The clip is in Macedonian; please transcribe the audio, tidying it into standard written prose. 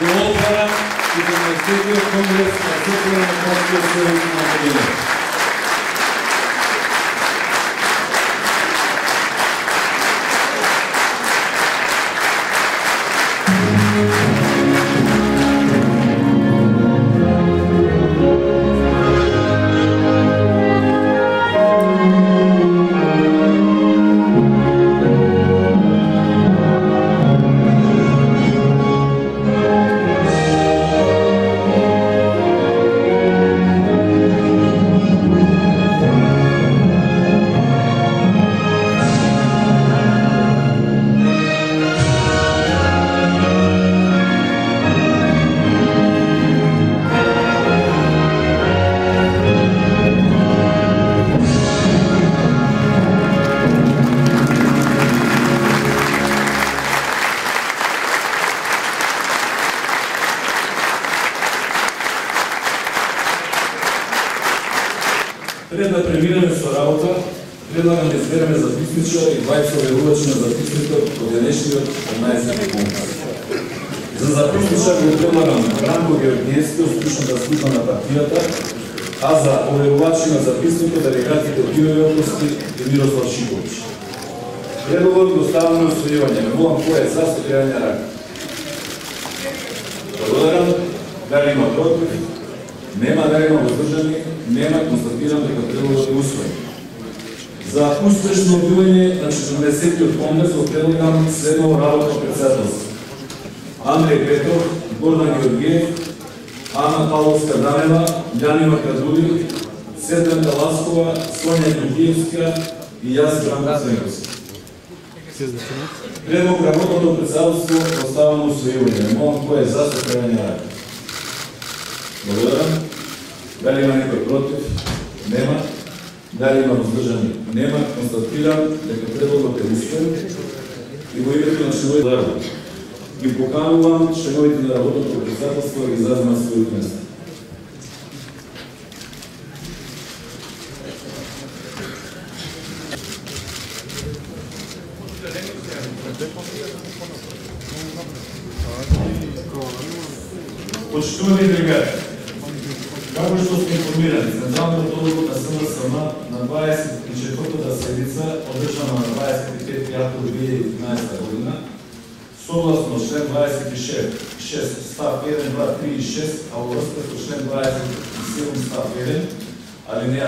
Го отварам и да на следниот конгрес на Световна демократска сојузна академија. Пред да преминеме со работа, предлагам да избереме записничар и двајца верувачи на записникот од денешниот 15 конкурс. За записничар го предлагам Бранко Георгиевски од Стручната служба на партијата, а за оверувачи на записникот делегатите Гио Јоковски и Мирослав Шипович. Предлагот го ставаме на усвојување. Молам кој е за сојање рака. Благодарам. Дали има против? Нема. Дали има воздржани? Нема. Констатирам дека предлагот е усвоен. За успешно одбивање на 40-тиот конгрес го предлагам следно работно председателство. Андреј Петров, Гордан Георгиев, Ана Павловска-Данева, Јанива Крадули, Седренка Ласкова, Сонја Ѓурѓиевска и јас Бранко Ценковски. Предлог работното председателство оставам усвојување. Молам кој е за сојање рака. Благодарам. Дали има некој против? Нема. Дали има воздржани? Нема. Констатирам дека предлогот е усвоен и во името на членовите на работа ги поканувам членовите на работното председателство да ги заземат своите места. Почитувани делегати, како што сме информирани, Централниот одбор на СДСМ на 24-та седница, одржана на 25 април 2011 година, согласно член 26 став 1, 2, 3 и 6, а во врска со член 27 став 1, алинеја